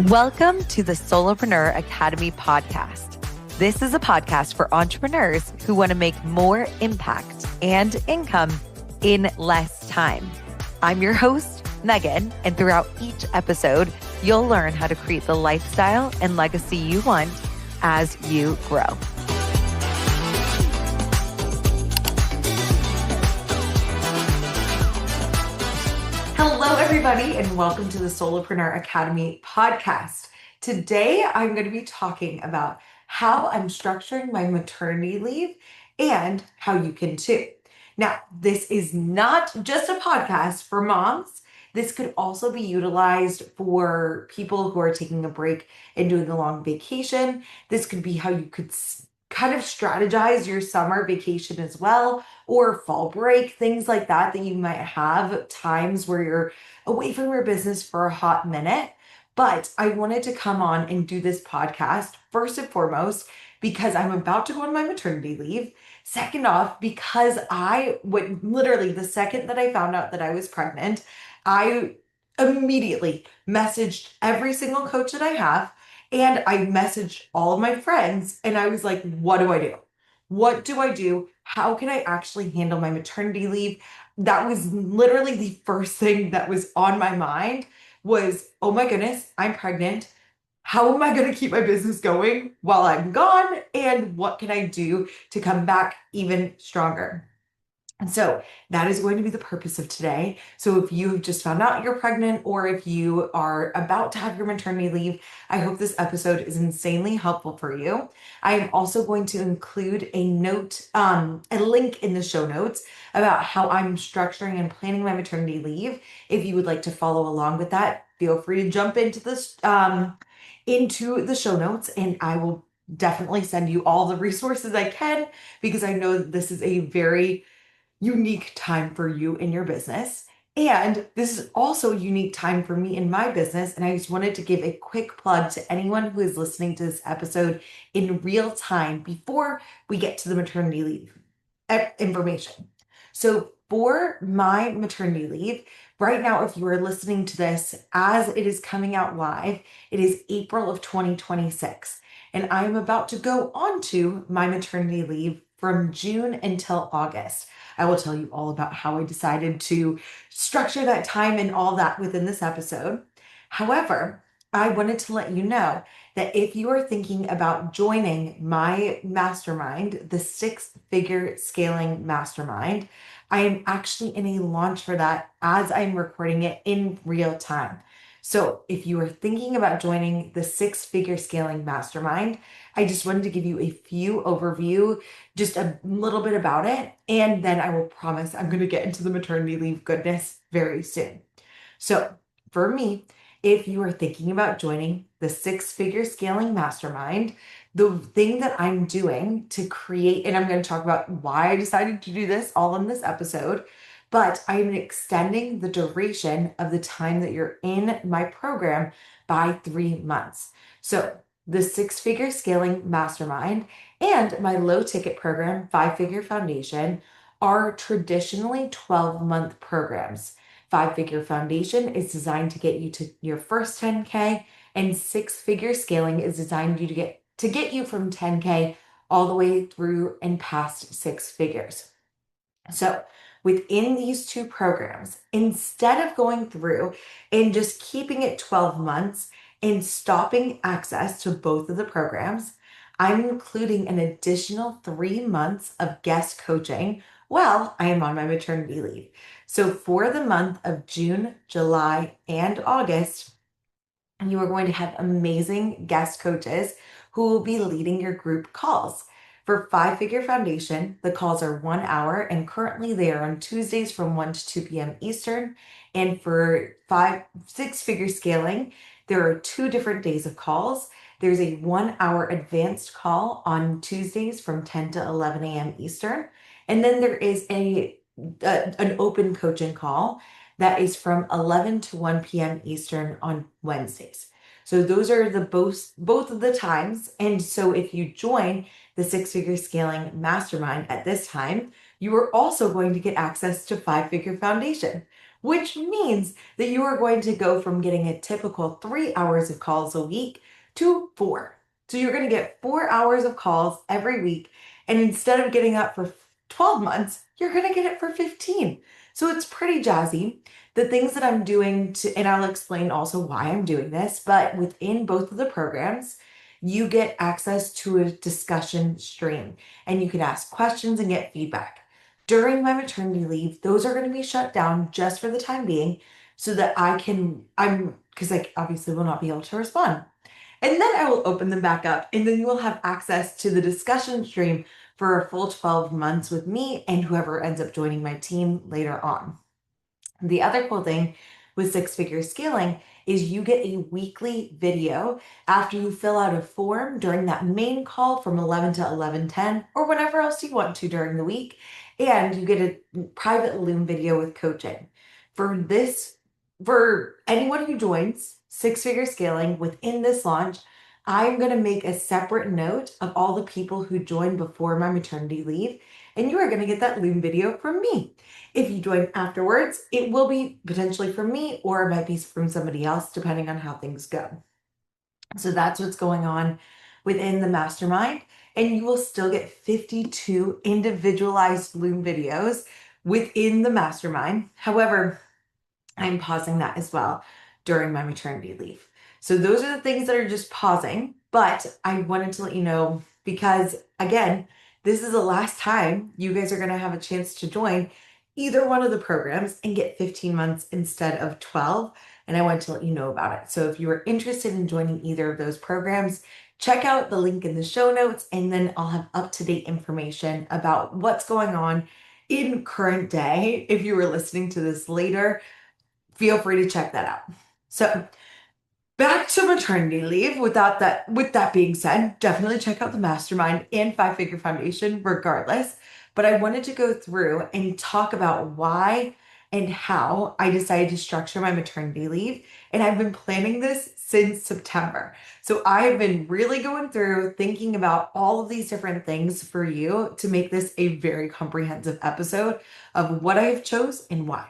Welcome to the Solopreneur Academy Podcast. This is a podcast for entrepreneurs who want to make more impact and income in less time. I'm your host, Megan, and throughout each episode, you'll learn how to create the lifestyle and legacy you want as you grow. Hello, everybody, and welcome to the Solopreneur Academy Podcast. Today, I'm going to be talking about how I'm structuring my maternity leave and how you can too. Now, this is not just a podcast for moms. This could also be utilized for people who are taking a break and doing a long vacation. This could be how you could kind of strategize your summer vacation as well, or fall break, things like that you might have times where you're away from your business for a hot minute. But I wanted to come on and do this podcast first and foremost because I'm about to go on my maternity leave. Second off, because I would literally, the second that I found out that I was pregnant, I immediately messaged every single coach that I have, and I messaged all of my friends, and I was like, what do I do? What do I do? How can I actually handle my maternity leave? That was literally the first thing that was on my mind was, oh my goodness, I'm pregnant. How am I going to keep my business going while I'm gone? And what can I do to come back even stronger? And so that is going to be the purpose of today. So if you have just found out you're pregnant, or if you are about to have your maternity leave, I hope this episode is insanely helpful for you. I am also going to include a note, a link in the show notes about how I'm structuring and planning my maternity leave. If you would like to follow along with that, feel free to jump into this, into the show notes, and I will definitely send you all the resources I can, because I know that this is a very unique time for you in your business. And this is also a unique time for me in my business. And I just wanted to give a quick plug to anyone who is listening to this episode in real time before we get to the maternity leave information. So for my maternity leave, right now, if you are listening to this as it is coming out live, it is April of 2026. And I'm about to go on to my maternity leave from June until August. I will tell you all about how I decided to structure that time and all that within this episode. However, I wanted to let you know that if you are thinking about joining my mastermind, the six-figure scaling mastermind, I am actually in a launch for that as I'm recording it in real time. So if you are thinking about joining the six-figure scaling mastermind, I just wanted to give you a few overview, just a little bit about it, and then I will promise I'm going to get into the maternity leave goodness very soon. So for me, if you are thinking about joining the six-figure scaling mastermind, the thing that I'm doing to create, and I'm going to talk about why I decided to do this all in this episode, but I'm extending the duration of the time that you're in my program by 3 months. So the six-figure scaling mastermind and my low ticket program, 5-figure foundation, are traditionally 12-month programs. 5-figure foundation is designed to get you to your first 10K, and six-figure scaling is designed to get you from 10K all the way through and past 6 figures. So within these two programs, instead of going through and just keeping it 12 months and stopping access to both of the programs, I'm including an additional 3 months of guest coaching while I am on my maternity leave. So for the month of June, July, and August, you are going to have amazing guest coaches who will be leading your group calls. For 5-figure foundation, the calls are 1 hour, and currently they are on Tuesdays from 1 to 2 p.m. Eastern. And for 6-figure scaling, there are 2 different days of calls. There's a 1 hour advanced call on Tuesdays from 10 to 11 a.m. Eastern. And then there is an open coaching call that is from 11 to 1 p.m. Eastern on Wednesdays. So those are the both of the times. And so if you join the six-figure scaling mastermind at this time, you are also going to get access to 5-figure foundation, which means that you are going to go from getting a typical 3 hours of calls a week to 4. So you're going to get 4 hours of calls every week. And instead of getting that for 12 months, you're going to get it for 15. So it's pretty jazzy. The things that I'm doing and I'll explain also why I'm doing this, but within both of the programs, you get access to a discussion stream and you can ask questions and get feedback. During my maternity leave, those are going to be shut down just for the time being so that because I obviously will not be able to respond. And then I will open them back up, and then you will have access to the discussion stream for a full 12 months with me and whoever ends up joining my team later on. The other cool thing with six figure scaling is you get a weekly video after you fill out a form during that main call from 11 to 11:10 or whenever else you want to during the week. And you get a private Loom video with coaching. For anyone who joins six figure scaling within this launch, I'm going to make a separate note of all the people who joined before my maternity leave, and you are going to get that Loom video from me. If you join afterwards, it will be potentially from me or it might be from somebody else, depending on how things go. So that's what's going on within the mastermind. And you will still get 52 individualized Loom videos within the mastermind. However, I'm pausing that as well during my maternity leave. So those are the things that are just pausing, but I wanted to let you know because again, this is the last time you guys are going to have a chance to join either one of the programs and get 15 months instead of 12. And I wanted to let you know about it. So if you are interested in joining either of those programs, check out the link in the show notes, and then I'll have up-to-date information about what's going on in current day. If you were listening to this later, feel free to check that out. So back to maternity leave. With that being said, definitely check out the mastermind and Five Figure Foundation regardless. But I wanted to go through and talk about why and how I decided to structure my maternity leave. And I've been planning this since September. So I've been really going through thinking about all of these different things for you to make this a very comprehensive episode of what I have chose and why.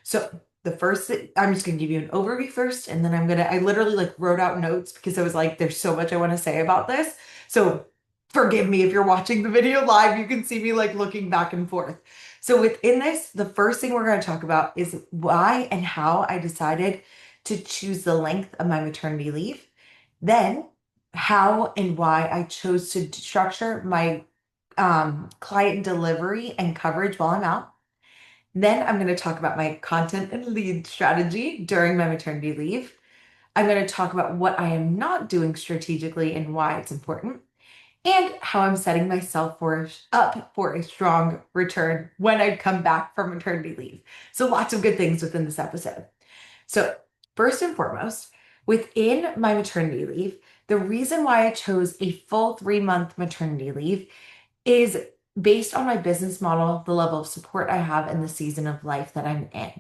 So the first thing, I'm just going to give you an overview first, and then I literally like wrote out notes because I was like, there's so much I want to say about this. So forgive me if you're watching the video live, you can see me like looking back and forth. So within this, the first thing we're going to talk about is why and how I decided to choose the length of my maternity leave. Then how and why I chose to structure my client delivery and coverage while I'm out. Then I'm going to talk about my content and lead strategy during my maternity leave. I'm going to talk about what I am not doing strategically and why it's important, and how I'm setting myself up for a strong return when I come back from maternity leave. So lots of good things within this episode. So first and foremost, within my maternity leave, the reason why I chose a full 3-month maternity leave is based on my business model, the level of support I have, and the season of life that I'm in.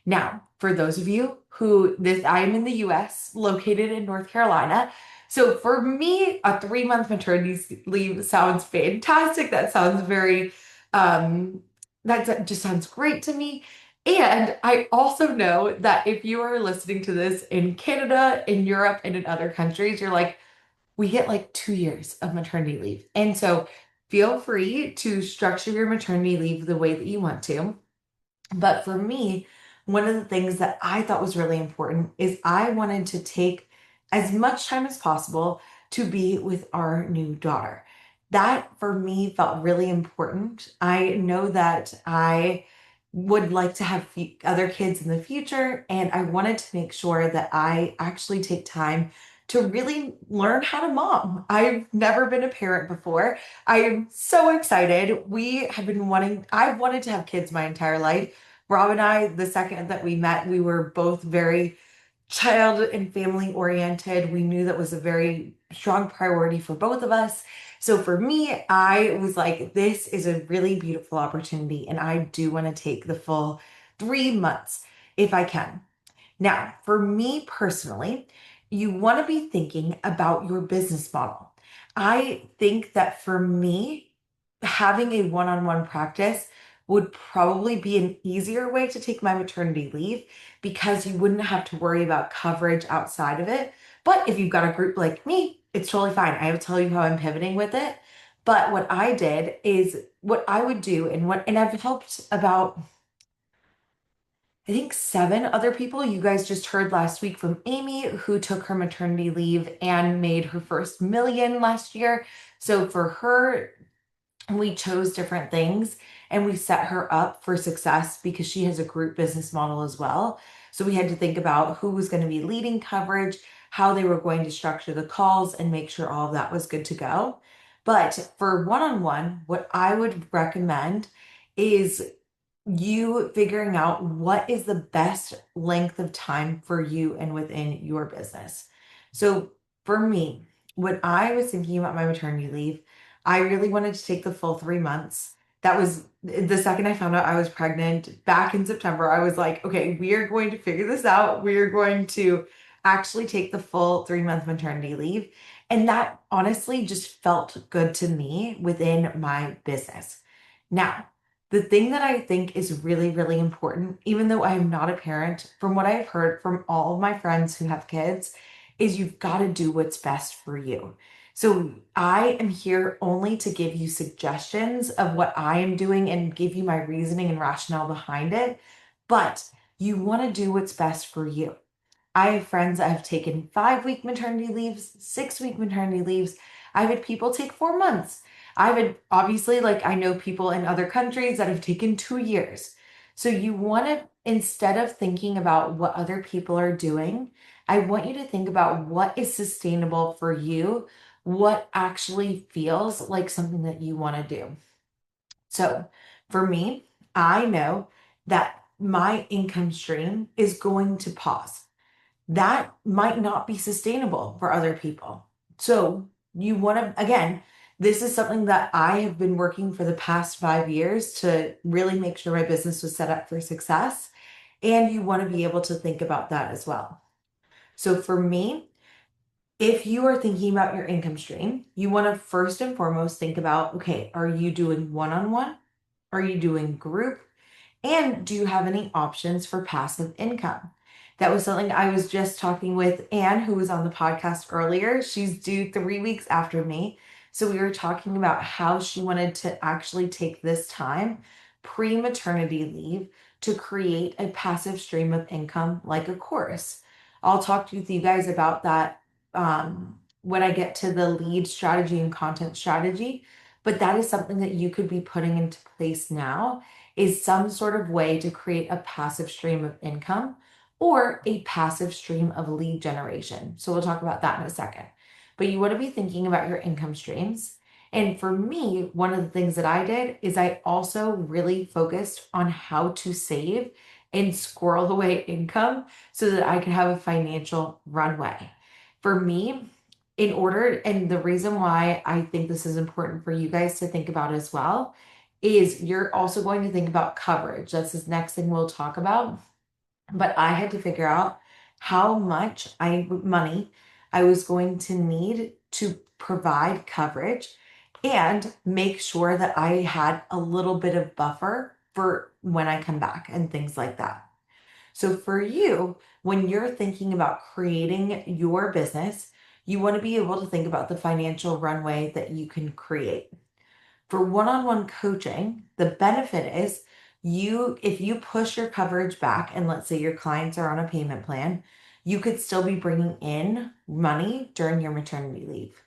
Now, for those of you I am in the US, located in North Carolina. So for me, a 3-month maternity leave sounds fantastic. That sounds that just sounds great to me. And I also know that if you are listening to this in Canada, in Europe, and in other countries, you're like, we get like 2 years of maternity leave. And so feel free to structure your maternity leave the way that you want to. But for me, one of the things that I thought was really important is I wanted to take as much time as possible to be with our new daughter. That for me felt really important. I know that I would like to have other kids in the future, and I wanted to make sure that I actually take time to really learn how to mom. I've never been a parent before. I am so excited. I've wanted to have kids my entire life. Rob and I, the second that we met, we were both very child and family oriented. We knew that was a very strong priority for both of us. So for me, I was like, this is a really beautiful opportunity, and I do want to take the full 3 months if I can. Now, for me personally, you want to be thinking about your business model. I think that for me, having a one-on-one practice would probably be an easier way to take my maternity leave because you wouldn't have to worry about coverage outside of it. But if you've got a group like me, it's totally fine. I will tell you how I'm pivoting with it. But what I did is what I would do, and I've helped about, I think, 7 other people. You guys just heard last week from Amy, who took her maternity leave and made her first million last year. So for her, we chose different things and we set her up for success because she has a group business model as well. So we had to think about who was going to be leading coverage, how they were going to structure the calls, and make sure all of that was good to go. But for one on one, what I would recommend is you figuring out what is the best length of time for you and within your business. So for me, when I was thinking about my maternity leave, I really wanted to take the full 3 months. That was the second I found out I was pregnant back in September. I was like, okay, we are going to figure this out. We are going to actually take the full 3 month maternity leave. And that honestly just felt good to me within my business. Now, the thing that I think is really, really important, even though I am not a parent, from what I've heard from all of my friends who have kids, is you've got to do what's best for you. So I am here only to give you suggestions of what I am doing and give you my reasoning and rationale behind it. But you want to do what's best for you. I have friends that have taken 5 week maternity leaves, 6 week maternity leaves. I've had people take 4 months. I've had, obviously, like, I know people in other countries that have taken 2 years. So you want to, instead of thinking about what other people are doing, I want you to think about what is sustainable for you, what actually feels like something that you want to do. So for me, I know that my income stream is going to pause. That might not be sustainable for other people. So you want to, again, this is something that I have been working for the past 5 years to really make sure my business was set up for success. And you want to be able to think about that as well. So for me, if you are thinking about your income stream, you want to first and foremost think about, okay, are you doing one on one? Are you doing group? And do you have any options for passive income? That was something I was just talking with Anne, who was on the podcast earlier. She's due 3 weeks after me. So we were talking about how she wanted to actually take this time, pre maternity leave, to create a passive stream of income like a course. I'll talk to you guys about that when I get to the lead strategy and content strategy. But that is something that you could be putting into place now, is some sort of way to create a passive stream of income or a passive stream of lead generation. So we'll talk about that in a second. But you want to be thinking about your income streams. And for me, one of the things that I did is I also really focused on how to save and squirrel away income so that I could have a financial runway. For me, in order, and the reason why I think this is important for you guys to think about as well, is you're also going to think about coverage. That's the next thing we'll talk about. But I had to figure out how much money I was going to need to provide coverage and make sure that I had a little bit of buffer for when I come back and things like that. So for you, when you're thinking about creating your business, you want to be able to think about the financial runway that you can create. For one-on-one coaching, the benefit is if you push your coverage back and let's say your clients are on a payment plan, you could still be bringing in money during your maternity leave.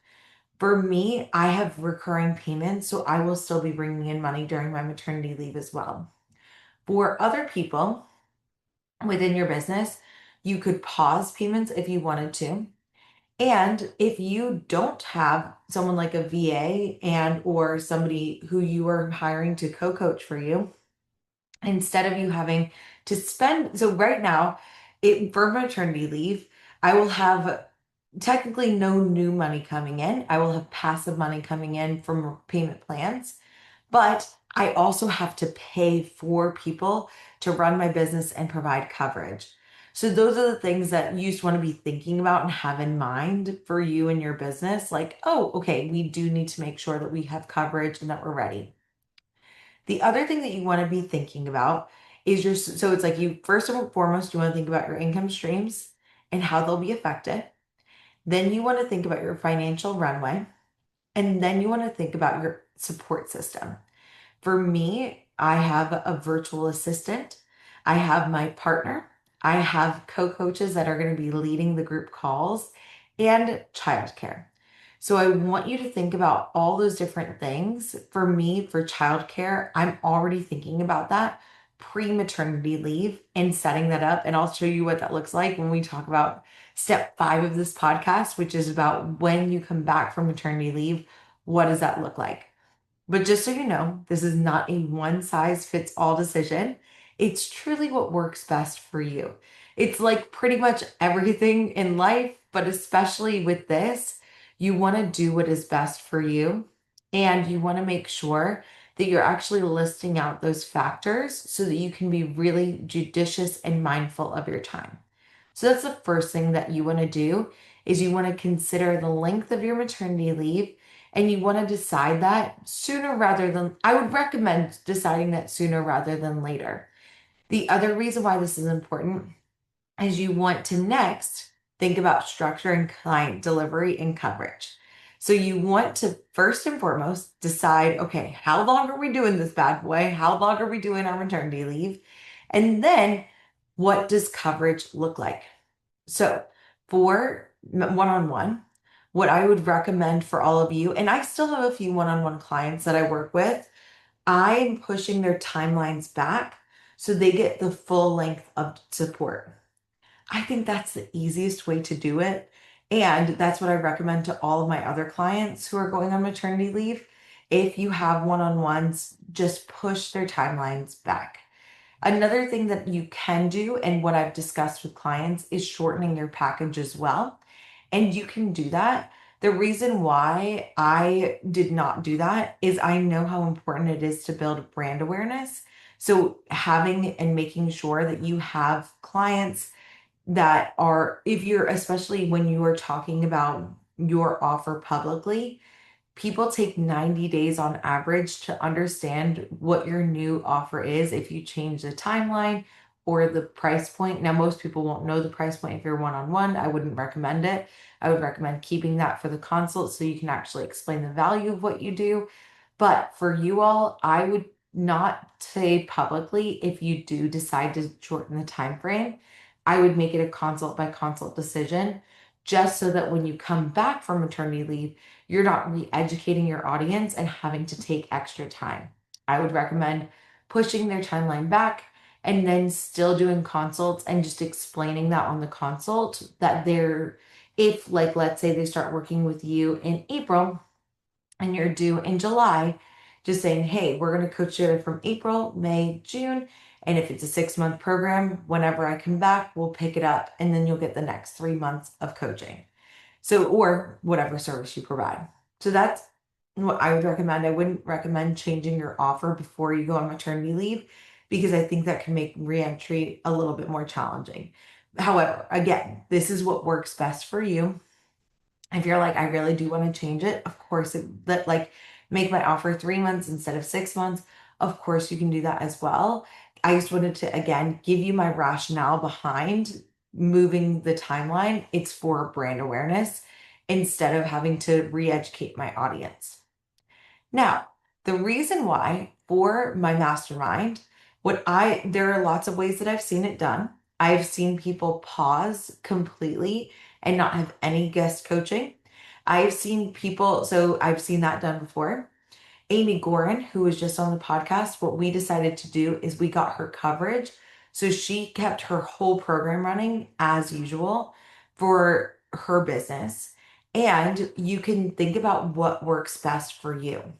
For me, I have recurring payments, so I will still be bringing in money during my maternity leave as well. For other people within your business, you could pause payments if you wanted to. And if you don't have someone like a VA and or somebody who you are hiring to co-coach for you, instead of you having to spend, so right now, for maternity leave, I will have technically no new money coming in. I will have passive money coming in from payment plans. But I also have to pay for people to run my business and provide coverage. So those are the things that you just want to be thinking about and have in mind for you and your business. Like, oh, okay, we do need to make sure that we have coverage and that we're ready. The other thing that you want to be thinking about is so it's like you, first and foremost, you want to think about your income streams and how they'll be affected. Then you want to think about your financial runway. And then you want to think about your support system. For me, I have a virtual assistant. I have my partner. I have co-coaches that are going to be leading the group calls and childcare. So I want you to think about all those different things. For me, for childcare, I'm already thinking about that pre-maternity leave and setting that up. And I'll show you what that looks like when we talk about step 5 of this podcast, which is about when you come back from maternity leave, what does that look like? But just so you know, this is not a one size fits all decision. It's truly what works best for you. It's like pretty much everything in life, but especially with this, you want to do what is best for you. And you want to make sure that you're actually listing out those factors so that you can be really judicious and mindful of your time. So that's the first thing that you want to do is you want to consider the length of your maternity leave and you want to decide that sooner rather than, I would recommend deciding that sooner rather than later. The other reason why this is important is you want to next think about structure and client delivery and coverage. So you want to first and foremost decide, okay, how long are we doing this bad boy? How long are we doing our maternity leave? And then what does coverage look like? So for one-on-one, what I would recommend for all of you, and I still have a few one-on-one clients that I work with, I'm pushing their timelines back so they get the full length of support. I think that's the easiest way to do it. And that's what I recommend to all of my other clients who are going on maternity leave. If you have one-on-ones, just push their timelines back. Another thing that you can do, and what I've discussed with clients, is shortening your package as well. And you can do that. The reason why I did not do that is I know how important it is to build brand awareness. So having and making sure that you have clients that are, if you're, especially when you are talking about your offer publicly, people take 90 days on average to understand what your new offer is if you change the timeline or the price point. Now, most people won't know the price point if you're one-on-one. I wouldn't recommend it. I would recommend keeping that for the consult so you can actually explain the value of what you do. But for you all, I would not say publicly if you do decide to shorten the time frame. I would make it a consult by consult decision just so that when you come back from maternity leave, you're not re-educating your audience and having to take extra time. I would recommend pushing their timeline back and then still doing consults and just explaining that on the consult that if like, let's say they start working with you in April and you're due in July, just saying, hey, we're going to coach you from April, May, June. And if it's a 6-month program, whenever I come back, we'll pick it up and then you'll get the next 3 months of coaching. So, or whatever service you provide. So that's what I would recommend. I wouldn't recommend changing your offer before you go on maternity leave because I think that can make reentry a little bit more challenging. However, again, this is what works best for you. If you're like, I really do want to change it, of course, like make my offer 3 months instead of 6 months. Of course, you can do that as well. I just wanted to, again, give you my rationale behind moving the timeline. It's for brand awareness instead of having to re-educate my audience. Now, the reason why for my mastermind, there are lots of ways that I've seen it done. I've seen people pause completely and not have any guest coaching. I've seen that done before. Amy Gorin, who was just on the podcast, what we decided to do is we got her coverage. So she kept her whole program running as usual for her business. And you can think about what works best for you.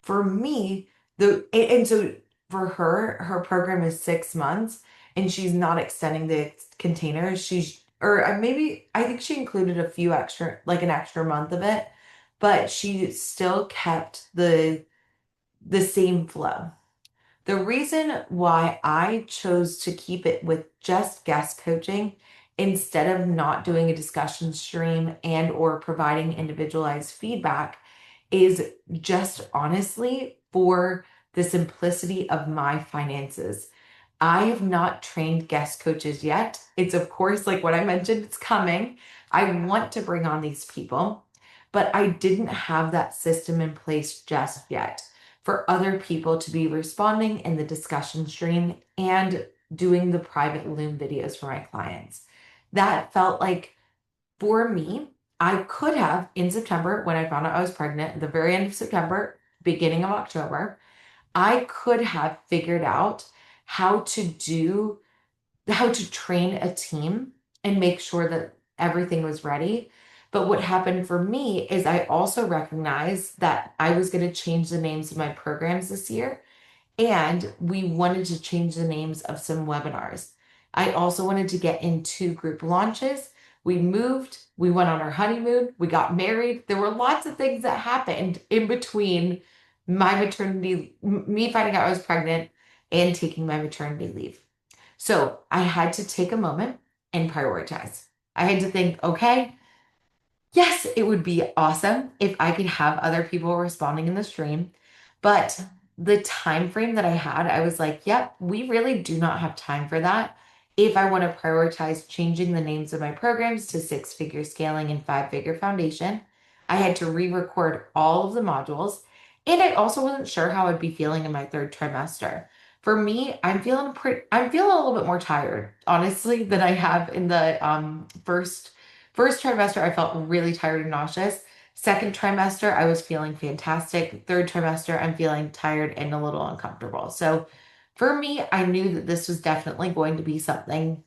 For me, and so for her program is 6 months and she's not extending the containers. Maybe I think she included a few extra, like an extra month of it, but she still kept the same flow. The reason why I chose to keep it with just guest coaching instead of not doing a discussion stream and or providing individualized feedback is just honestly for the simplicity of my finances. I have not trained guest coaches yet. It's, of course, like what I mentioned, it's coming. I want to bring on these people, but I didn't have that system in place just yet for other people to be responding in the discussion stream and doing the private Loom videos for my clients. That felt like, for me, I could have in September, when I found out I was pregnant, at the very end of September, beginning of October, I could have figured out how to do, how to train a team and make sure that everything was ready. But what happened for me is I also recognized that I was going to change the names of my programs this year, and we wanted to change the names of some webinars. I also wanted to get into group launches. We moved, we went on our honeymoon, we got married. There were lots of things that happened in between my maternity, me finding out I was pregnant and taking my maternity leave. So I had to take a moment and prioritize. I had to think, okay, yes, it would be awesome if I could have other people responding in the stream, but the time frame that I had, I was like, yep, we really do not have time for that. If I want to prioritize changing the names of my programs to six-figure scaling and five-figure foundation, I had to re-record all of the modules. And I also wasn't sure how I'd be feeling in my third trimester. For me, I'm feeling a little bit more tired, honestly, than I have in the first trimester. I felt really tired and nauseous. Second trimester, I was feeling fantastic. Third trimester, I'm feeling tired and a little uncomfortable. So for me, I knew that this was definitely going to be something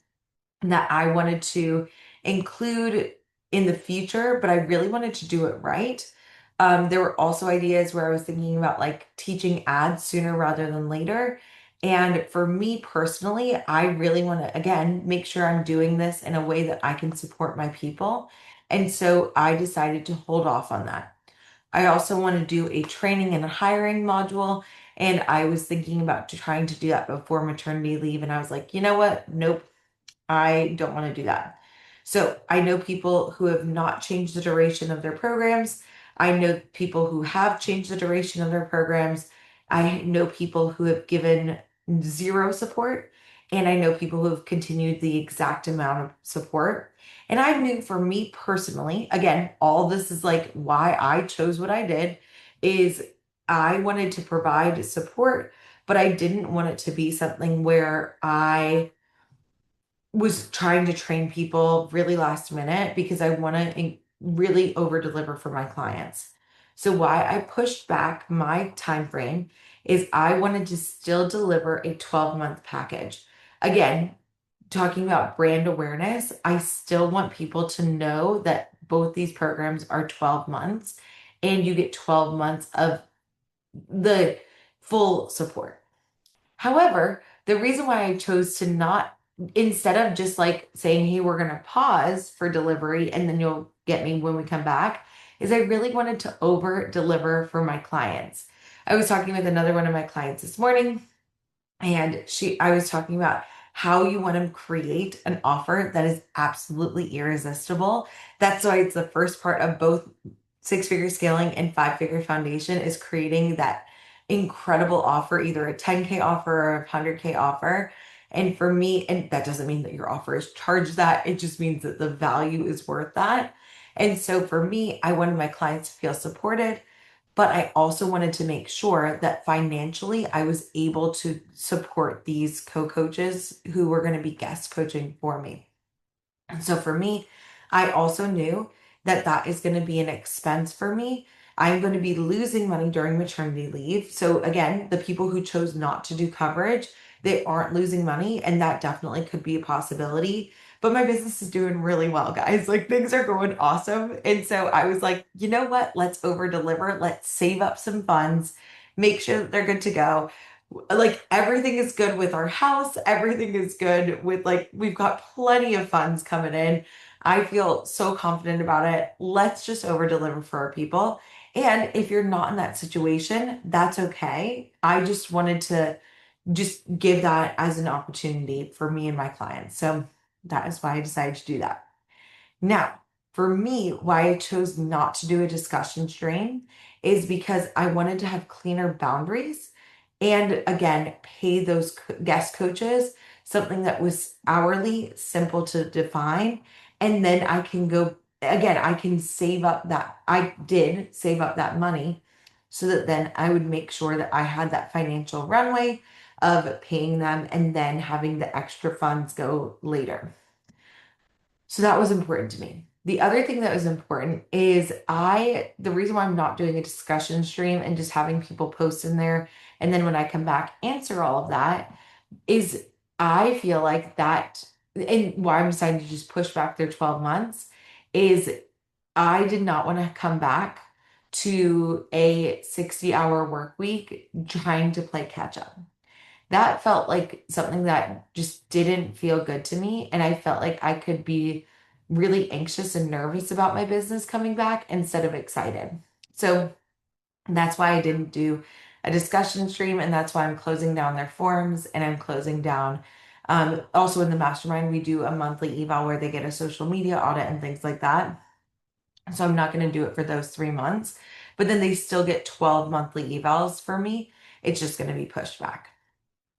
that I wanted to include in the future, but I really wanted to do it right. There were also ideas where I was thinking about like teaching ads sooner rather than later. And for me personally, I really want to, again, make sure I'm doing this in a way that I can support my people. And so I decided to hold off on that. I also want to do a training and a hiring module. And I was thinking about trying to do that before maternity leave. And I was like, you know what? Nope, I don't want to do that. So I know people who have not changed the duration of their programs. I know people who have changed the duration of their programs. I know people who have given zero support. And I know people who have continued the exact amount of support. And I knew, for me personally, again, all this is like why I chose what I did, is I wanted to provide support, but I didn't want it to be something where I was trying to train people really last minute, because I want to really over deliver for my clients. So why I pushed back my time frame is I wanted to still deliver a 12-month package. Again, talking about brand awareness, I still want people to know that both these programs are 12 months and you get 12 months of the full support. However, the reason why I chose to not, instead of just like saying, hey, we're going to pause for delivery and then you'll get me when we come back, is I really wanted to over deliver for my clients. I was talking with another one of my clients this morning, and I was talking about how you want to create an offer that is absolutely irresistible. That's why it's the first part of both six-figure scaling and five-figure foundation, is creating that incredible offer, either a 10K offer or a 100K offer. And for me, and that doesn't mean that your offer is charged that, it just means that the value is worth that. And so for me, I wanted my clients to feel supported, but I also wanted to make sure that financially I was able to support these co-coaches who were going to be guest coaching for me. And so for me, I also knew that that is going to be an expense for me. I'm going to be losing money during maternity leave. So again, the people who chose not to do coverage, they aren't losing money, and that definitely could be a possibility. But my business is doing really well, guys. Like, things are going awesome. And so I was like, you know what? Let's over deliver. Let's save up some funds, make sure that they're good to go. Like, everything is good with our house. Everything is good with, like, we've got plenty of funds coming in. I feel so confident about it. Let's just over deliver for our people. And if you're not in that situation, that's okay. I just wanted to just give that as an opportunity for me and my clients. So that is why I decided to do that. Now, for me, why I chose not to do a discussion stream is because I wanted to have cleaner boundaries. and again, pay those guest coaches something that was hourly, simple to define. And then I can go again, I can save up that. I did save up that money so that then I would make sure that I had that financial runway of paying them and then having the extra funds go later. So that was important to me. The other thing that was important is the reason why I'm not doing a discussion stream and just having people post in there, and then when I come back, answer all of that, is I feel like that, and why I'm deciding to just push back their 12 months is I did not want to come back to a 60-hour work week trying to play catch up. That felt like something that just didn't feel good to me. And I felt like I could be really anxious and nervous about my business coming back instead of excited. So that's why I didn't do a discussion stream. And that's why I'm closing down their forums and I'm closing down. Also in the mastermind, we do a monthly eval where they get a social media audit and things like that. So I'm not going to do it for those 3 months, but then they still get 12 monthly evals for me. It's just going to be pushed back.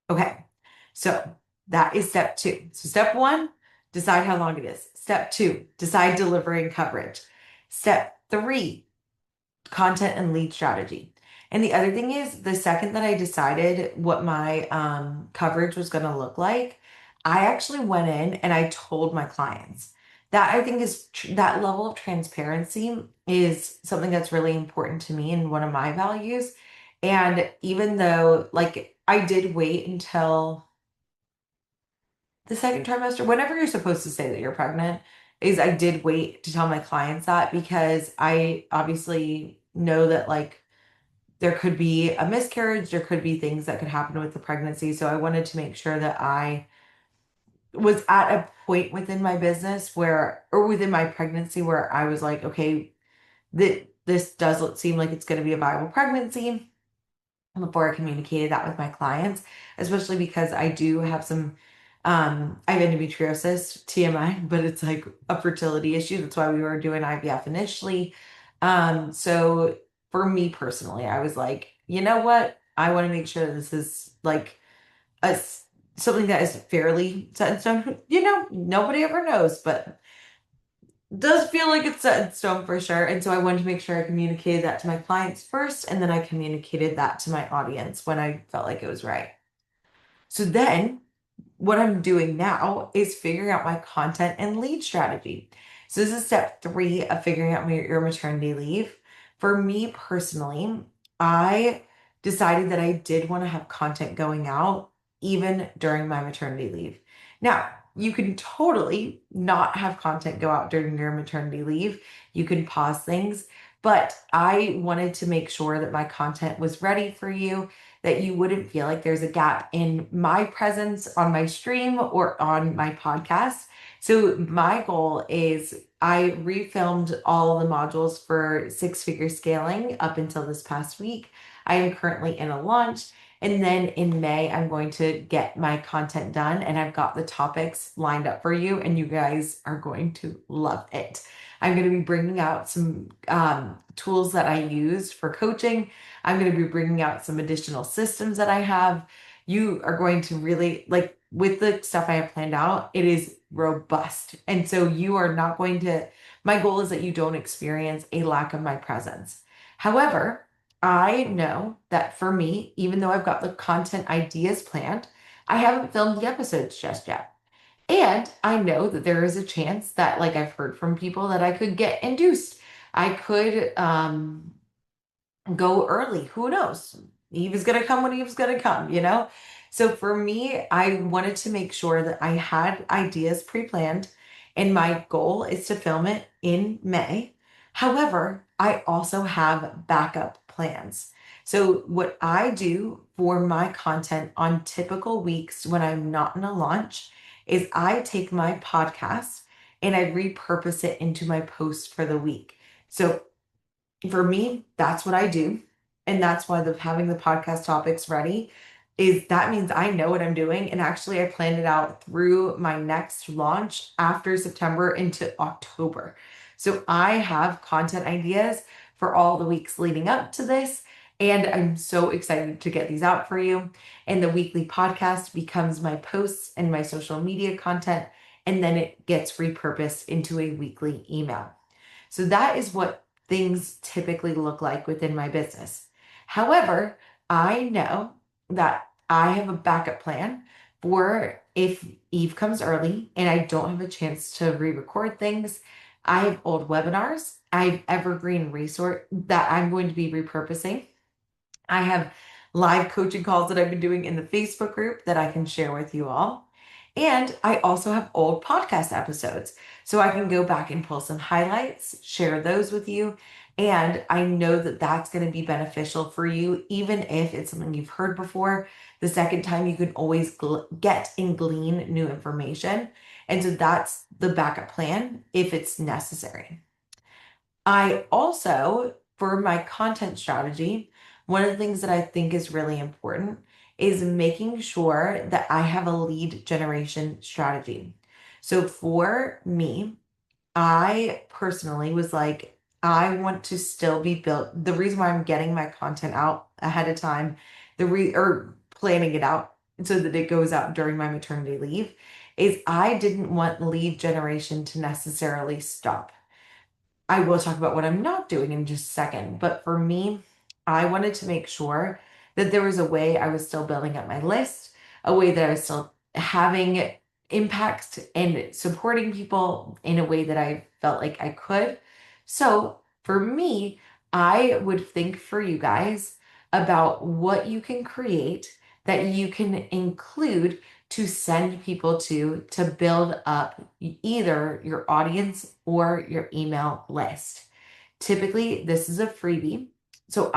Okay, so that is step two. So step one, decide how long it is. Step two, decide delivering coverage. Step three, content and lead strategy. And the other thing is, the second that I decided what my coverage was going to look like, I actually went in and I told my clients. That I think is that level of transparency is something that's really important to me and one of my values. And even though, like, I did wait until the second trimester, whenever you're supposed to say that you're pregnant, is I did wait to tell my clients that because I obviously know that, like, there could be a miscarriage, there could be things that could happen with the pregnancy. So I wanted to make sure that I was at a point within my business where, or within my pregnancy, where I was like, okay, that this doesn't seem like it's going to be a viable pregnancy before I communicated that with my clients, especially because I do have I have endometriosis, TMI, but it's like a fertility issue. That's why we were doing IVF initially. So for me personally, I was like, you know what? I want to make sure this is like something that is fairly set in stone. Nobody ever knows, but does feel like it's set in stone for sure. And so I wanted to make sure I communicated that to my clients first, and then I communicated that to my audience when I felt like it was right. So then what I'm doing now is figuring out my content and lead strategy. So this is step three of figuring out your maternity leave. For me personally, I decided that I did want to have content going out even during my maternity leave. Now, you can totally not have content go out during your maternity leave. You can pause things, but I wanted to make sure that my content was ready for you, that you wouldn't feel like there's a gap in my presence on my stream or on my podcast. So my goal is I refilmed all the modules for six figure scaling up until this past week. I am currently in a launch. And then in May, I'm going to get my content done and I've got the topics lined up for you, and you guys are going to love it. I'm going to be bringing out some tools that I used for coaching. I'm going to be bringing out some additional systems that I have. You are going to really like with the stuff I have planned out, it is robust. And so you are not going to, my goal is that you don't experience a lack of my presence. However, I know that for me, even though I've got the content ideas planned, I haven't filmed the episodes just yet. And I know that there is a chance that, like I've heard from people, that I could get induced. I could go early. Who knows? Eve is going to come when Eve's going to come. So for me, I wanted to make sure that I had ideas pre-planned, and my goal is to film it in May. However, I also have backup plans. So what I do for my content on typical weeks when I'm not in a launch is I take my podcast and I repurpose it into my post for the week. So for me, that's what I do. And that's why having the podcast topics ready is that means I know what I'm doing. And actually, I planned it out through my next launch after September into October. So I have content ideas for all the weeks leading up to this. And I'm so excited to get these out for you. And the weekly podcast becomes my posts and my social media content, and then it gets repurposed into a weekly email. So that is what things typically look like within my business. However, I know that I have a backup plan for if Eve comes early and I don't have a chance to re-record things. I have old webinars. I have evergreen resource that I'm going to be repurposing. I have live coaching calls that I've been doing in the Facebook group that I can share with you all. And I also have old podcast episodes. So I can go back and pull some highlights, share those with you. And I know that that's going to be beneficial for you, even if it's something you've heard before. The second time, you can always get and glean new information. And so that's the backup plan if it's necessary. I also, for my content strategy, one of the things that I think is really important is making sure that I have a lead generation strategy. So for me, I personally was like, I want to still be built. The reason why I'm getting my content out ahead of time, or planning it out so that it goes out during my maternity leave, is I didn't want lead generation to necessarily stop. I will talk about what I'm not doing in just a second. But for me, I wanted to make sure that there was a way I was still building up my list, a way that I was still having impact and supporting people in a way that I felt like I could. So for me, I would think for you guys about what you can create that you can include to send people to build up either your audience or your email list. Typically, this is a freebie. So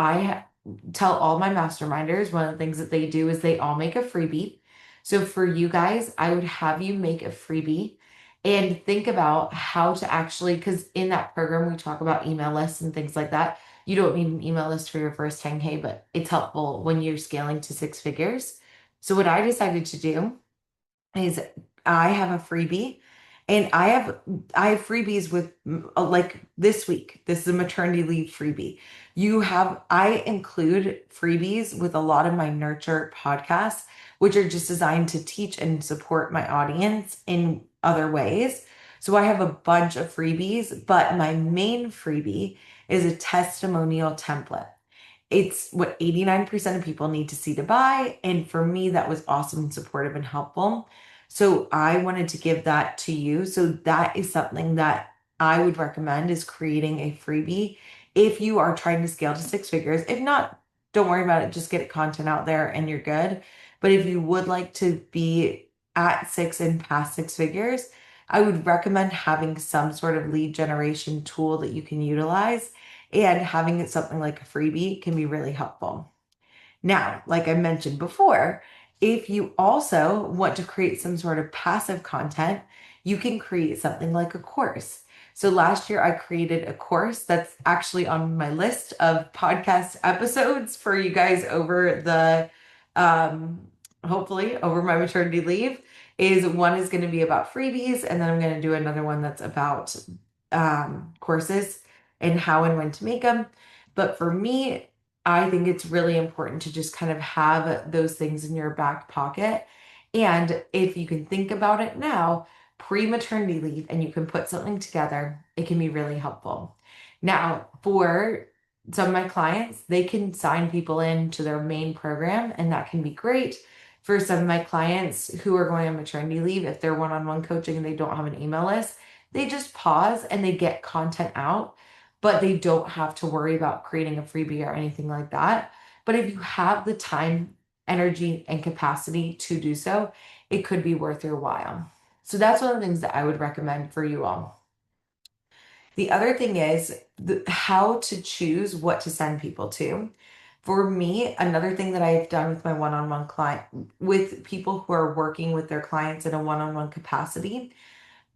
tell all my masterminders one of the things that they do is they all make a freebie. So for you guys, I would have you make a freebie and think about how to actually, because in that program, we talk about email lists and things like that. You don't need an email list for your first 10K, but it's helpful when you're scaling to six figures. So what I decided to do is I have a freebie and I have freebies with like this week. This is a maternity leave freebie. I include freebies with a lot of my nurture podcasts, which are just designed to teach and support my audience in other ways. So I have a bunch of freebies, but my main freebie is a testimonial template. It's what 89% of people need to see to buy. And for me, that was awesome and supportive and helpful. So I wanted to give that to you. So that is something that I would recommend is creating a freebie if you are trying to scale to six figures. If not, don't worry about it. Just get content out there and you're good. But if you would like to be at six and past six figures, I would recommend having some sort of lead generation tool that you can utilize, and having it something like a freebie can be really helpful. Now, like I mentioned before, if you also want to create some sort of passive content, you can create something like a course. So last year, I created a course that's actually on my list of podcast episodes for you guys over um, hopefully over my maternity leave. One is going to be about freebies, and then I'm going to do another one that's about courses and how and when to make them. But for me, I think it's really important to just kind of have those things in your back pocket. And if you can think about it now, pre-maternity leave, and you can put something together, it can be really helpful. Now, for some of my clients, they can sign people into their main program, and that can be great. For some of my clients who are going on maternity leave, if they're one-on-one coaching and they don't have an email list, they just pause and they get content out, but they don't have to worry about creating a freebie or anything like that. But if you have the time, energy, and capacity to do so, it could be worth your while. So that's one of the things that I would recommend for you all. The other thing is how to choose what to send people to. For me, another thing that I've done with my one-on-one client, with people who are working with their clients in a one-on-one capacity,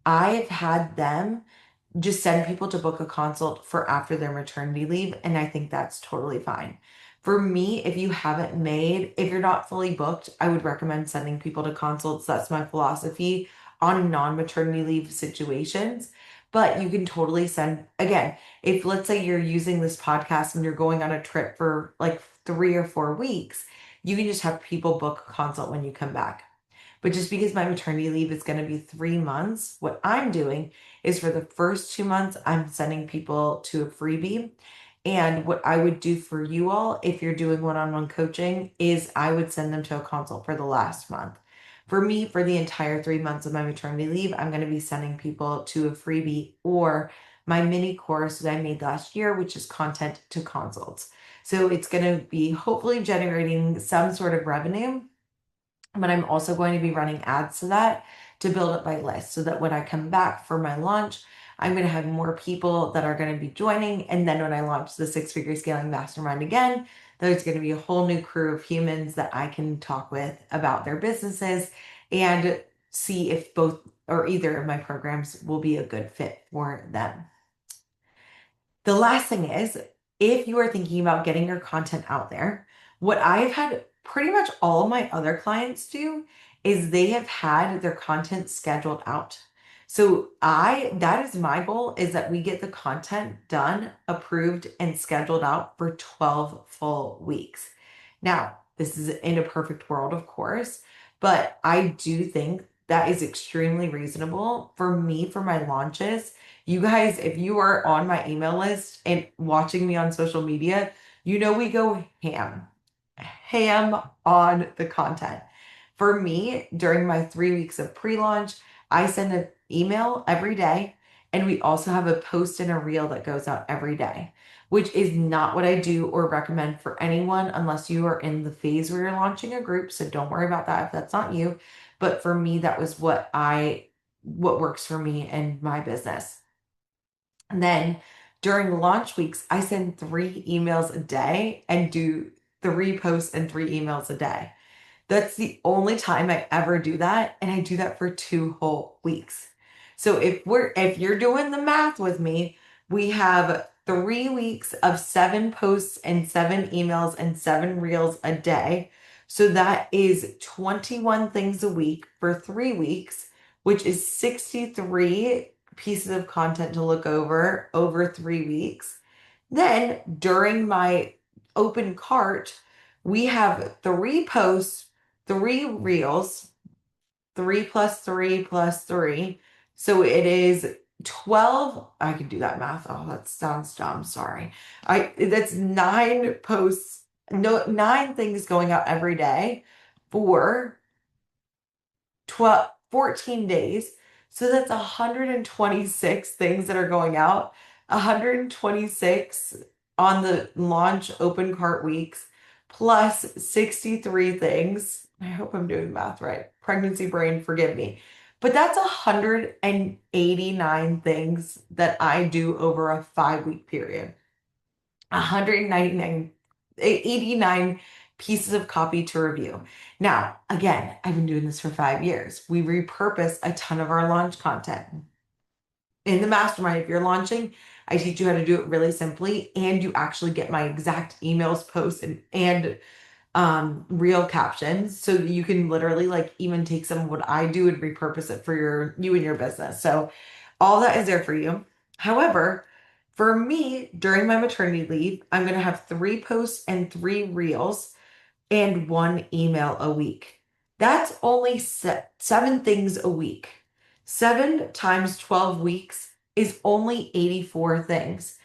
I've had them just send people to book a consult for after their maternity leave. And I think that's totally fine. For me, if you're not fully booked, I would recommend sending people to consults. That's my philosophy on non-maternity leave situations. But you can totally send, again, if let's say you're using this podcast and you're going on a trip for like 3 or 4 weeks, you can just have people book a consult when you come back. But just because my maternity leave is going to be 3 months, what I'm doing is for the first 2 months, I'm sending people to a freebie. And what I would do for you all, if you're doing one on one coaching, is I would send them to a consult for the last month. For me, for the entire 3 months of my maternity leave, I'm going to be sending people to a freebie or my mini course that I made last year, which is content to consults. So it's going to be hopefully generating some sort of revenue, but I'm also going to be running ads to that to build up my list so that when I come back for my launch, I'm going to have more people that are going to be joining. And then when I launch the Six Figure Scaling Mastermind again, there's going to be a whole new crew of humans that I can talk with about their businesses and see if both or either of my programs will be a good fit for them. The last thing is, if you are thinking about getting your content out there, what I've had pretty much all of my other clients do is they have had their content scheduled out. So that is my goal, is that we get the content done, approved, and scheduled out for 12 full weeks. Now, this is in a perfect world, of course, but I do think that is extremely reasonable for me for my launches. You guys, if you are on my email list and watching me on social media, you know we go ham on the content. For me, during my 3 weeks of pre-launch, I send an email every day, and we also have a post and a reel that goes out every day, which is not what I do or recommend for anyone unless you are in the phase where you're launching a group. So don't worry about that if that's not you. But for me, that was what works for me and my business. And then during launch weeks, I send 3 emails a day and do 3 posts and 3 emails a day. That's the only time I ever do that, and I do that for 2 whole weeks. So if you're doing the math with me, we have 3 weeks of 7 posts and 7 emails and 7 reels a day. So that is 21 things a week for 3 weeks, which is 63 pieces of content to look over 3 weeks. Then during my open cart, we have 3 posts, 3 reels, 3 plus 3 plus 3. So it is 12. I can do that math. Oh, that sounds dumb. Sorry. That's 9 posts, no, 9 things going out every day for 14 days. So that's 126 things that are going out, 126 on the launch open cart weeks, plus 63 things. I hope I'm doing math right. Pregnancy brain, forgive me. But that's 189 things that I do over a 5 week period. 199, 89 pieces of copy to review. Now, again, I've been doing this for 5 years. We repurpose a ton of our launch content. In the mastermind, if you're launching, I teach you how to do it really simply, and you actually get my exact emails, posts, and real captions. So you can literally like even take some of what I do and repurpose it for you and your business. So all that is there for you. However, for me, during my maternity leave, I'm going to have 3 posts and 3 reels and 1 email a week. That's only 7 things a week. 7 times 12 weeks is only 84 things.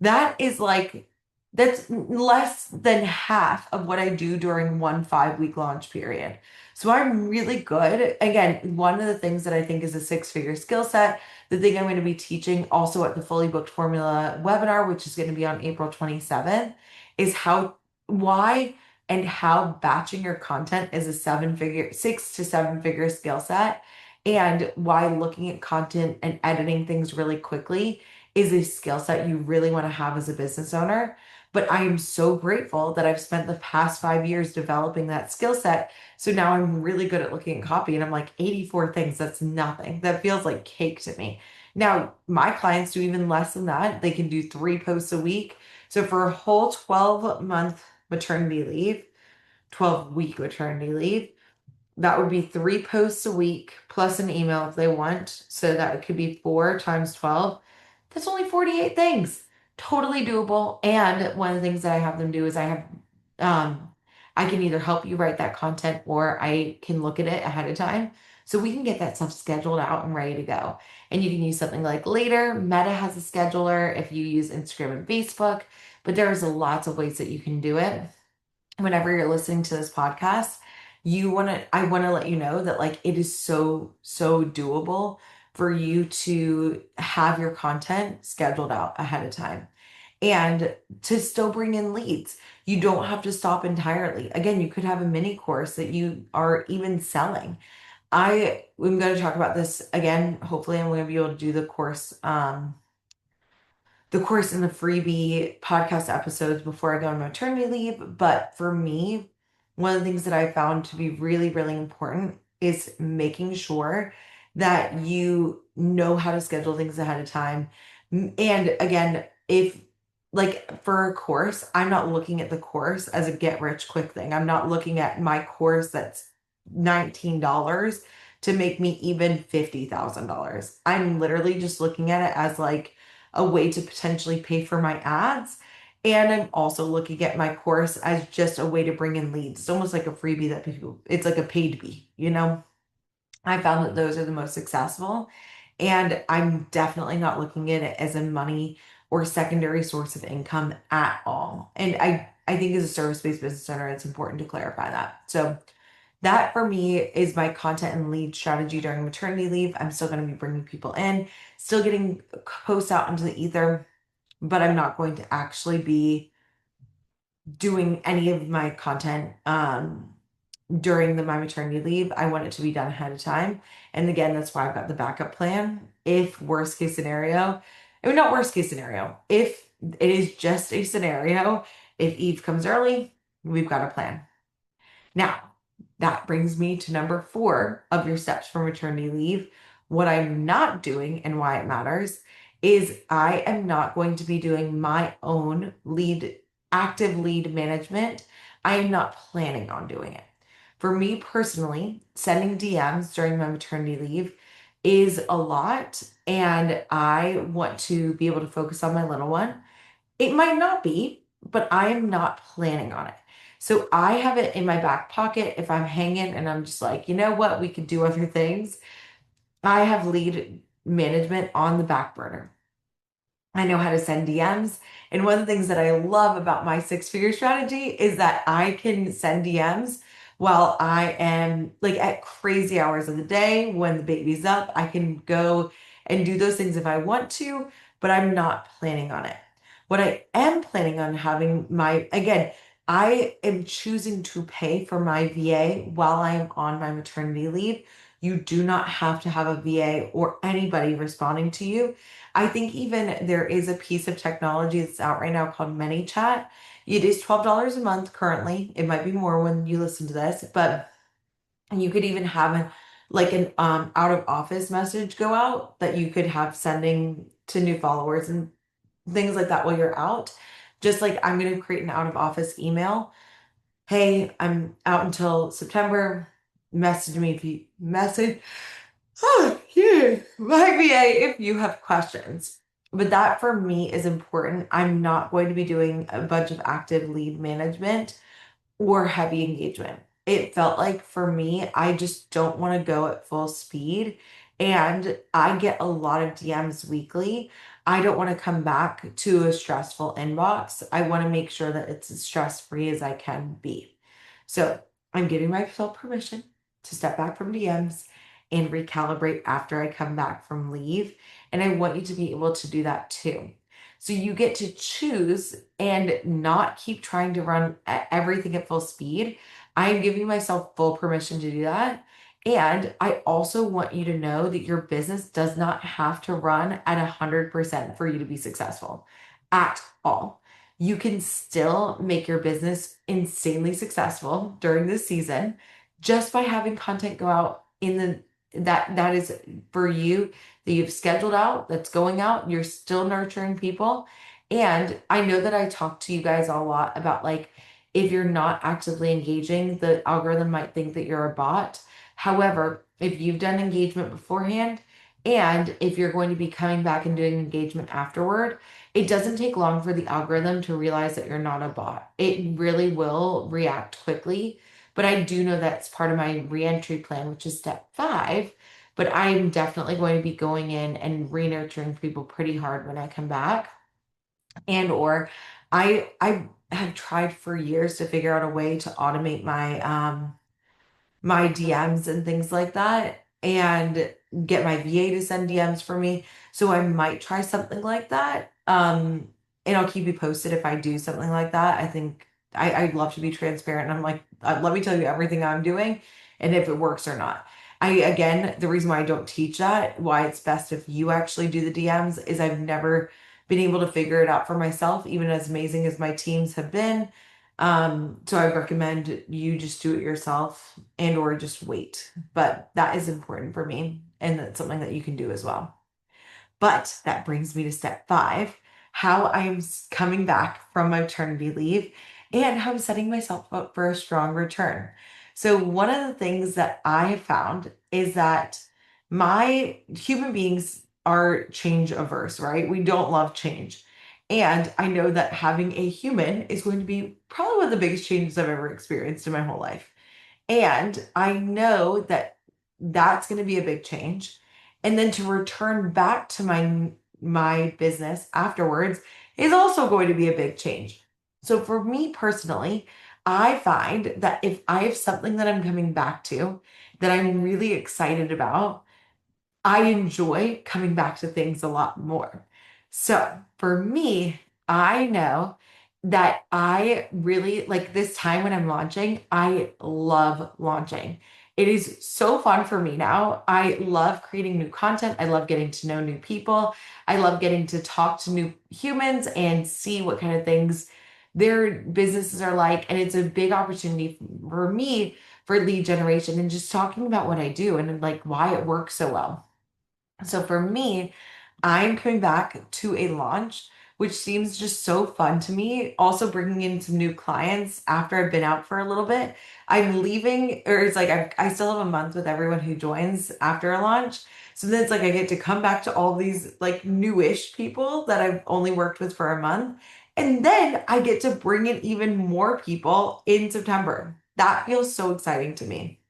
That is like, that's less than half of what I do during one 5 week launch period. So I'm really good. Again, one of the things that I think is a 6 figure skill set, the thing I'm going to be teaching also at the Fully Booked Formula webinar, which is going to be on April 27th, is why and how batching your content is a 6 to 7 figure skill set, and why looking at content and editing things really quickly is a skill set you really want to have as a business owner. But I am so grateful that I've spent the past 5 years developing that skill set. So now I'm really good at looking at copy, and I'm like, 84 things, that's nothing. That feels like cake to me. Now, my clients do even less than that. They can do 3 posts a week. So for a whole 12-month maternity leave, 12-week maternity leave, that would be 3 posts a week plus an email if they want. So that could be 4 times 12. That's only 48 things. Totally doable. And one of the things that I have them do is I have Um, I can either help you write that content or I can look at it ahead of time. So we can get that stuff scheduled out and ready to go. And you can use something like Later. Meta has a scheduler if you use Instagram and Facebook, but there's lots of ways that you can do it. Whenever you're listening to this podcast, I want to let you know that like it is so doable for you to have your content scheduled out ahead of time and to still bring in leads. You don't have to stop entirely. Again, you could have a mini course that you are even selling. I'm going to talk about this again. Hopefully, I'm going to be able to do the course and the freebie podcast episodes before I go on maternity leave. But for me, one of the things that I found to be really important is making sure that you know how to schedule things ahead of time. And again, if like for a course, I'm not looking at the course as a get rich quick thing. I'm not looking at my course that's $19 to make me even $50,000. I'm literally just looking at it as like a way to potentially pay for my ads. And I'm also looking at my course as just a way to bring in leads. It's almost like a freebie that people, it's like a paid bee, you know? I found that those are the most successful. And I'm definitely not looking at it as a money or secondary source of income at all. And I think as a service-based business owner, it's important to clarify that. So that for me is my content and lead strategy during maternity leave. I'm still going to be bringing people in, still getting posts out into the ether, but I'm not going to actually be doing any of my content during my maternity leave. I want it to be done ahead of time. And again, that's why I've got the backup plan. If worst case scenario, I mean, not worst case scenario, if it is just a scenario, if Eve comes early, we've got a plan. Now, that brings me to number 4 of your steps for maternity leave. What I'm not doing and why it matters is I am not going to be doing my own active lead management. I am not planning on doing it. For me personally, sending DMs during my maternity leave is a lot, and I want to be able to focus on my little one. It might not be, but I am not planning on it. So I have it in my back pocket if I'm hanging and I'm just like, you know what, we could do other things. I have lead management on the back burner. I know how to send DMs. And one of the things that I love about my 6-figure strategy is that I can send DMs while I am like at crazy hours of the day when the baby's up. I can go and do those things if I want to, but I'm not planning on it. What I am planning on having again, I am choosing to pay for my VA while I am on my maternity leave. You do not have to have a VA or anybody responding to you. I think even there is a piece of technology that's out right now called ManyChat. It is $12 a month currently. It might be more when you listen to this, but you could even have an out of office message go out that you could have sending to new followers and things like that while you're out. Just like I'm going to create an out of office email. Hey, I'm out until September. Message me if you message. Oh, yeah. My VA if you have questions. But that for me is important. I'm not going to be doing a bunch of active lead management or heavy engagement. It felt like for me, I just don't want to go at full speed. And I get a lot of DMs weekly. I don't want to come back to a stressful inbox. I want to make sure that it's as stress free as I can be. So I'm giving myself permission to step back from DMs and recalibrate after I come back from leave. And I want you to be able to do that too. So you get to choose and not keep trying to run everything at full speed. I am giving myself full permission to do that. And I also want you to know that your business does not have to run at 100% for you to be successful at all. You can still make your business insanely successful during this season just by having content go out in that is for you that you've scheduled out, that's going out, you're still nurturing people. And I know that I talk to you guys a lot about like, if you're not actively engaging, the algorithm might think that you're a bot. However, if you've done engagement beforehand And if you're going to be coming back and doing engagement afterward, it doesn't take long for the algorithm to realize that you're not a bot. It really will react quickly. But I do know that's part of my reentry plan, which is step 5. But I'm definitely going to be going in and re-nurturing people pretty hard when I come back. And or I have tried for years to figure out a way to automate my DMs and things like that and get my VA to send DMs for me. So I might try something like that. And I'll keep you posted if I do something like that. I think I'd love to be transparent. And I'm like, let me tell you everything I'm doing and if it works or not. Again, the reason why I don't teach that, why it's best if you actually do the DMs, is I've never been able to figure it out for myself, even as amazing as my teams have been. So I recommend you just do it yourself and or just wait. But that is important for me, and that's something that you can do as well. But that brings me to step 5, how I'm coming back from maternity leave and how I'm setting myself up for a strong return. So one of the things that I have found is that my human beings are change averse, right? We don't love change. And I know that having a human is going to be probably one of the biggest changes I've ever experienced in my whole life. And I know that that's going to be a big change. And then to return back to my business afterwards is also going to be a big change. So for me personally, I find that if I have something that I'm coming back to that I'm really excited about, I enjoy coming back to things a lot more. So for me, I know that I really like this time when I'm launching. I love launching. It is so fun for me now. I love creating new content. I love getting to know new people. I love getting to talk to new humans and see what kind of things their businesses are like. And it's a big opportunity for me for lead generation and just talking about what I do and like why it works so well. So for me, I'm coming back to a launch, which seems just so fun to me. Also bringing in some new clients after I've been out for a little bit. I'm leaving, or it's like I still have a month with everyone who joins after a launch. So then it's like I get to come back to all these like newish people that I've only worked with for a month. And then I get to bring in even more people in September. That feels so exciting to me.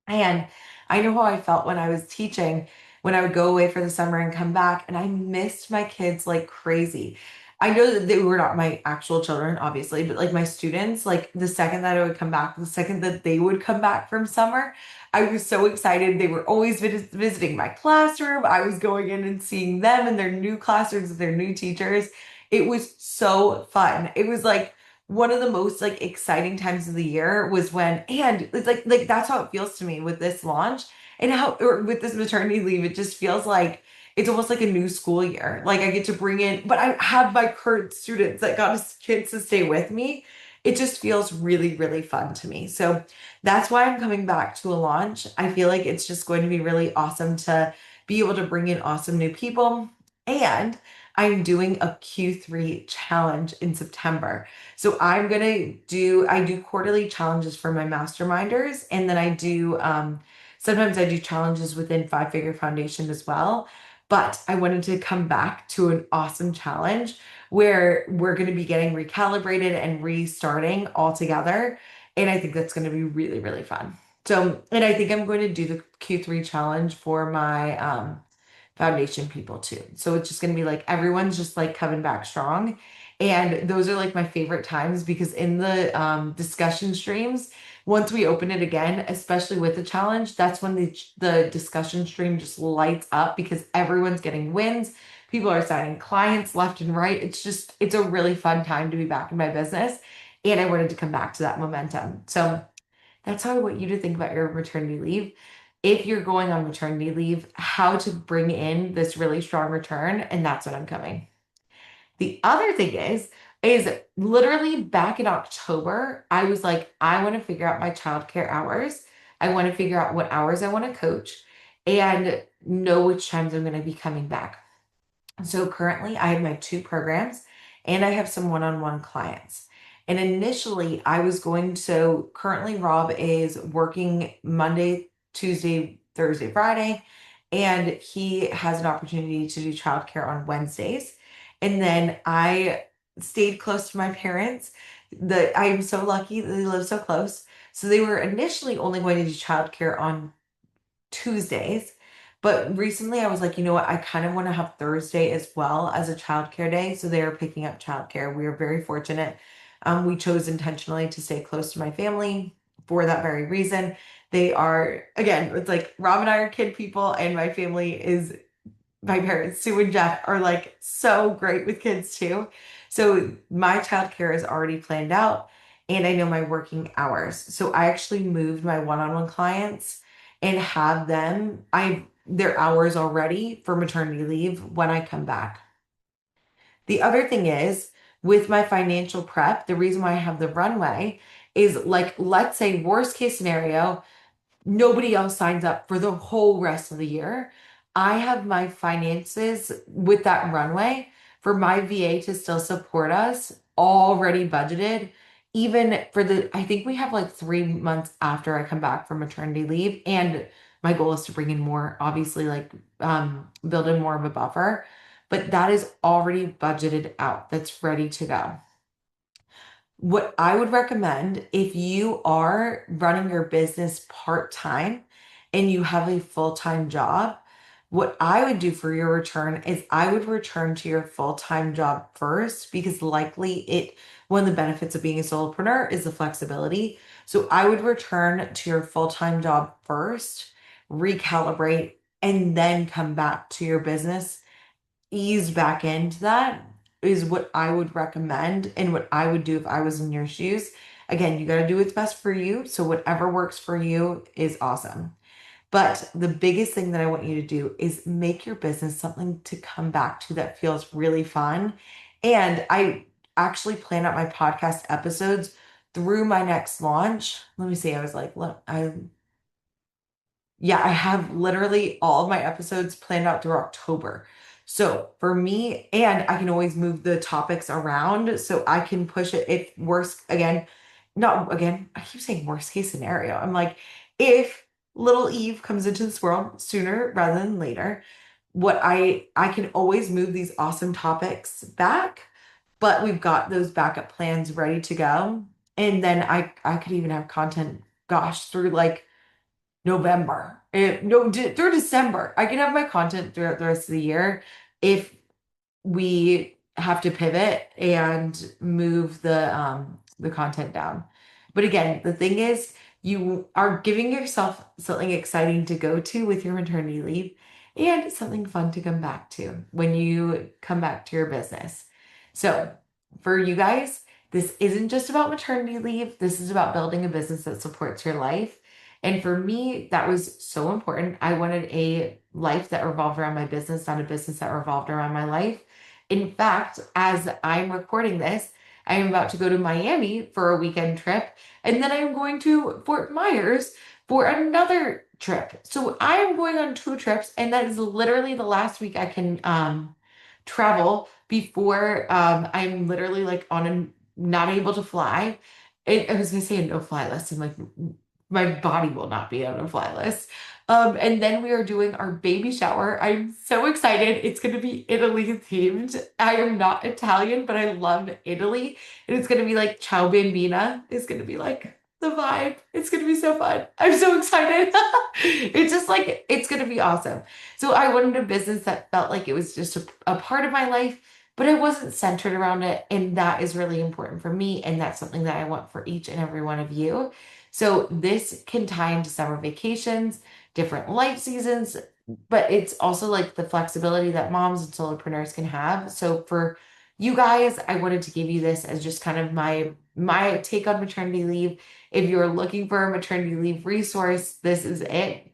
And I know how I felt when I was teaching, when I would go away for the summer and come back, and I missed my kids like crazy. I know that they were not my actual children, obviously, but like my students, like the second that I would come back, the second that they would come back from summer, I was so excited. They were always visiting my classroom. I was going in and seeing them in their new classrooms with their new teachers. It was so fun. It was like, one of the most like exciting times of the year was when, and it's like that's how it feels to me with this launch and how, or with this maternity leave. It just feels like it's almost like a new school year. Like I get to bring in, but I have my current students that got kids to stay with me. It just feels really, really fun to me. So that's why I'm coming back to a launch. I feel like it's just going to be really awesome to be able to bring in awesome new people. And I'm doing a Q3 challenge in September. So I do quarterly challenges for my masterminders, and then I do, sometimes I do challenges within Five Figure Foundation as well. But I wanted to come back to an awesome challenge where we're going to be getting recalibrated and restarting all together. And I think that's going to be really, really fun. So, and I think I'm going to do the Q3 challenge for my, foundation people too. So it's just going to be like everyone's just like coming back strong. And those are like my favorite times because in the discussion streams, once we open it again, especially with the challenge, that's when the discussion stream just lights up because everyone's getting wins. People are signing clients left and right. It's a really fun time to be back in my business. And I wanted to come back to that momentum. So that's how I want you to think about your maternity leave. If you're going on maternity leave, how to bring in this really strong return. And that's when I'm coming. The other thing is literally back in October, I was like, I want to figure out my childcare hours. I want to figure out what hours I want to coach and know which times I'm going to be coming back. So currently, I have my 2 programs and I have some one-on-one clients. And initially, I was going to currently Rob is working Monday, Tuesday, Thursday, Friday. and he has an opportunity to do childcare on Wednesdays. And then I stayed close to my parents. I am so lucky that they live so close. So they were initially only going to do childcare on Tuesdays. But recently I was like, you know what? I kind of want to have Thursday as well as a childcare day. So they are picking up childcare. We are very fortunate. We chose intentionally to stay close to my family for that very reason. They are, again, it's like Rob and I are kid people, and my family is my parents, Sue and Jeff, are like so great with kids too. So my childcare is already planned out and I know my working hours. So I actually moved my one-on-one clients and have their hours already for maternity leave when I come back. The other thing is with my financial prep, the reason why I have the runway is like, let's say worst case scenario, nobody else signs up for the whole rest of the year. I have my finances with that runway for my VA to still support us already budgeted, even for I think we have like 3 months after I come back from maternity leave. And my goal is to bring in more, obviously, like build in more of a buffer, but that is already budgeted out. That's ready to go. What I would recommend if you are running your business part-time and you have a full-time job, what I would do for your return is I would return to your full-time job first because one of the benefits of being a solopreneur is the flexibility. So I would return to your full-time job first, recalibrate, and then come back to your business, ease back into that is what I would recommend and what I would do if I was in your shoes. Again, you got to do what's best for you. So whatever works for you is awesome. But the biggest thing that I want you to do is make your business something to come back to that feels really fun. And I actually plan out my podcast episodes through my next launch. Let me see. I was like, look, yeah, I have literally all of my episodes planned out through October. So for me, and I can always move the topics around so I can push it if worst again, not again, I keep saying worst case scenario. I'm like, if little Eve comes into this world sooner rather than later, what I can always move these awesome topics back, but we've got those backup plans ready to go. And then I could even have content, gosh, through like November. No, through December. I can have my content throughout the rest of the year if we have to pivot and move the content down. But again, the thing is you are giving yourself something exciting to go to with your maternity leave and something fun to come back to when you come back to your business. So, for you guys, this isn't just about maternity leave. This is about building a business that supports your life. And for me, that was so important. I wanted a life that revolved around my business, not a business that revolved around my life. In fact, as I'm recording this, I am about to go to Miami for a weekend trip, and then I'm going to Fort Myers for another trip. So I am going on 2 trips, and that is literally the last week I can travel before I'm literally like on a not able to fly. I was gonna say a no-fly list. I'm like, my body will not be on a fly list. And then we are doing our baby shower. I'm so excited. It's going to be Italy themed. I am not Italian, but I love Italy. And it's going to be like Ciao Bambina. It's going to be like the vibe. It's going to be so fun. I'm so excited. It's just like, it's going to be awesome. So I wanted a business that felt like it was just a part of my life, but it wasn't centered around it. And that is really important for me. And that's something that I want for each and every one of you. So this can tie into summer vacations, different life seasons, but it's also like the flexibility that moms and solopreneurs can have. So for you guys, I wanted to give you this as just kind of my take on maternity leave. If you're looking for a maternity leave resource, this is it.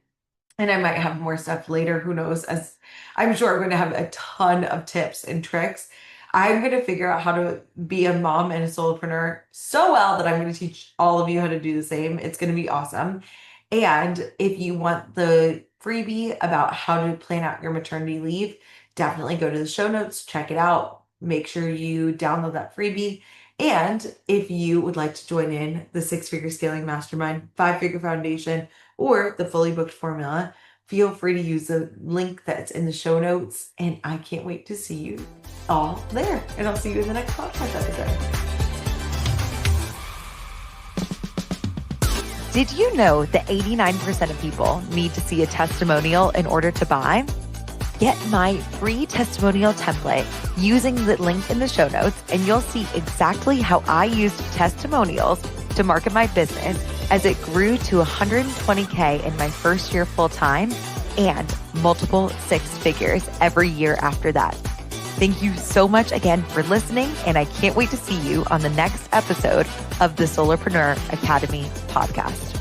And I might have more stuff later, who knows, as I'm sure I'm going to have a ton of tips and tricks. I'm going to figure out how to be a mom and a solopreneur so well that I'm going to teach all of you how to do the same. It's going to be awesome. And if you want the freebie about how to plan out your maternity leave, definitely go to the show notes, check it out. Make sure you download that freebie. And if you would like to join in the 6-Figure Scaling Mastermind, 5-Figure Foundation, or the Fully Booked Formula, feel free to use the link that's in the show notes. And I can't wait to see you all there. And I'll see you in the next podcast episode. Did you know that 89% of people need to see a testimonial in order to buy? Get my free testimonial template using the link in the show notes, and you'll see exactly how I used testimonials to market my business as it grew to 120K in my first year full-time and multiple six figures every year after that. Thank you so much again for listening, and I can't wait to see you on the next episode of the Solopreneur Academy Podcast.